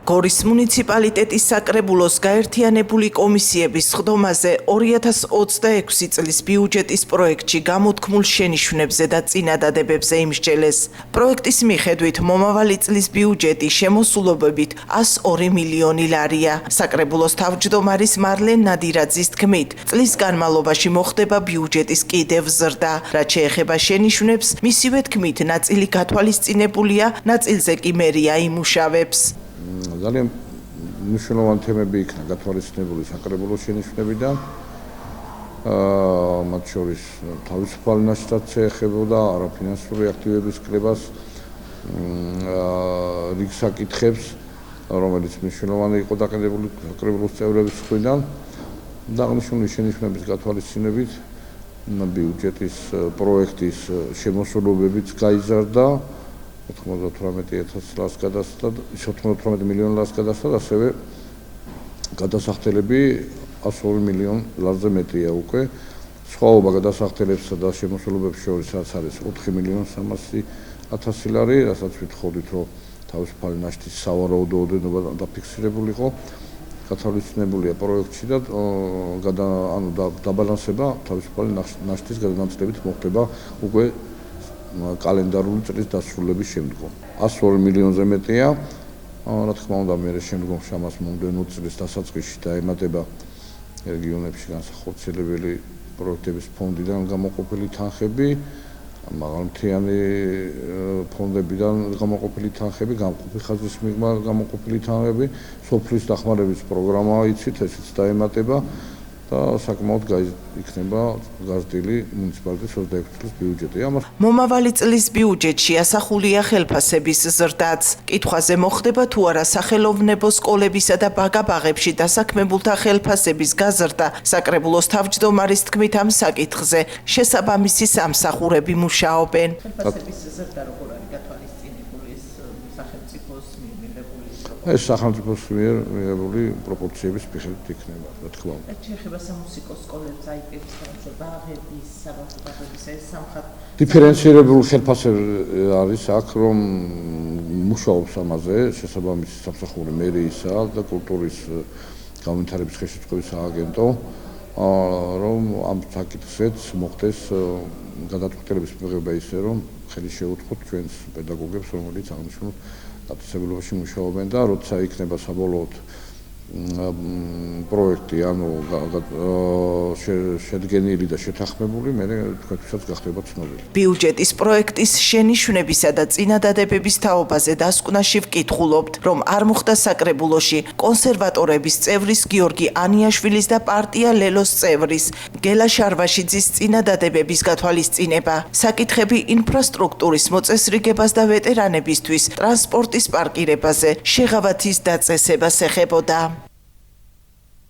გორის მუნიციპალიტეტის საკრებულოს გაერთიანებული კომისიების სხდომაზე 2026 წლის ბიუჯეტის პროექტში გამოთქმულ შენიშვნებზე და წინადადებებზე იმსჯელეს. პროექტის მიხედვით მომავალი წლის ბიუჯეტი შემოსულობებით 102 მილიონი ლარია. საკრებულოს თავმჯდომარის მარლენ ნადირაძის თქმით, წლის განმავლობაში მოხდება ბიუჯეტის კიდევ ზრდა, რაც შეეხება შენიშვნებს, მისივე თქმით, ნაწილი გათვალისწინებულია, ნაწილზე კი მერია იმუშავებს. ძალიან მნიშვნელოვანი თემები იქნა გათვალისწინებული საკრებულოს შენიშვნებიდან. მათ შორის თავისუფალი ნაშთაც ეხებოდა არაფინანსური აქტივების კრებას, რიგ საკითხებს, რომელიც მნიშვნელოვანი იყო დაყენებული საკრებულოს წევრების მხრიდან. აღნიშნული შენიშვნების გათვალისწინებით ბიუჯეტის პროექტის შემოსულობებიც გაიზარდა. 98 მილიონ ლარს გადასცა, ასევე გადასახდელები 102 მილიონ ლარზე მეტია უკვე. სხვაობა გადასახდებსა და შემოსულობებს შორის არის 4 მილიონ 300.000 ლარი, რასაც ვითხოვდით, რომ თავისუფალი ნაშთის სავარაუდო ოდენობა დაფიქსირებულიყო. გათვალისწინებულია პროექტში და დაბალანსება თავისუფალი ნაშთის გადანაწილებით მოხდება უკვე კალენდარული წლის დასრულების შემდგომ. 102 მილიონზე მეტია. რა თქმა უნდა, მე შემდგომში ამას მომდევნო წლის დასაწყისში დაემატება რეგიონებში განსახორციელებელი პროექტების ფონდიდან გამოყოფილი თანხები, მაღალმთიანი ფონდებიდან გამოყოფილი თანხები, გამყოფი ხაზის მიღმა გამოყოფილი თანხები, სოფლის დახმარების პროგრამა იცით, ესეც დაემატება. და საკმაოდ იქნება გაზრდილი მუნიციპალიტეტის 26 წლის ბიუჯეტი. მომავალი წლის ბიუჯეტში ასახულია ხელფასების ზრდაც. კითხვაზე მოხდება თუ არა სახელოვნებო სკოლებისა და ბაგა-ბაღებში დასაქმებულთა ხელფასების გაზრდა. საკრებულოს თავმჯდომარის თქმით ამ საკითხზე შესაბამისი სამსახურები მუშაობენ. ხელფასების ზრდა როგორ არის გათვალისწინებული სახელმწიფოს მიღებული? ეს სახელმწიფოს მიერ მიღებული პროპორციების მიხედვით იქნება, რა თქმა უნდა. შეეხება სამუსიკო სკოლებს, აიპებს, ბაღების, საბაღების სამხატვრო. დიფერენცირებული ხელფასები არის აქ, რომ მუშაობს ამაზე შესაბამისი სამსახური მერიისა და კულტურის განვითარების ხელშეწყობის სააგენტო, რომ ამ საკითხზეც მოხდეს გადაწყვეტილების მიღება ისე, რომ ხელი შეუწყოთ ჩვენს პედაგოგებს, რომელიც აღნიშნულ დაწესებულებაში მუშაობენ და როცა იქნება საბოლოოდ პროექტი შედგენილი და შეთანხმებული, მე თქვენთვისაც გახდება ცნობილი. ბიუჯეტის პროექტის შენიშვნებისა და წინადადებების თაობაზე დასკვნაში ვკითხულობთ, რომ არ მოხდა საკრებულოში კონსერვატორების წევრის გიორგი ანიაშვილის და პარტია ლელოს წევრის გელა შარვაშიძის წინადადებების გათვალისწინება. საკითხები ინფრასტრუქტურის მოწესრიგებას და ვეტერანებისთვის ტრანსპორტის პარკირებაზე, შეღავათის დაწესებას ეხებოდა.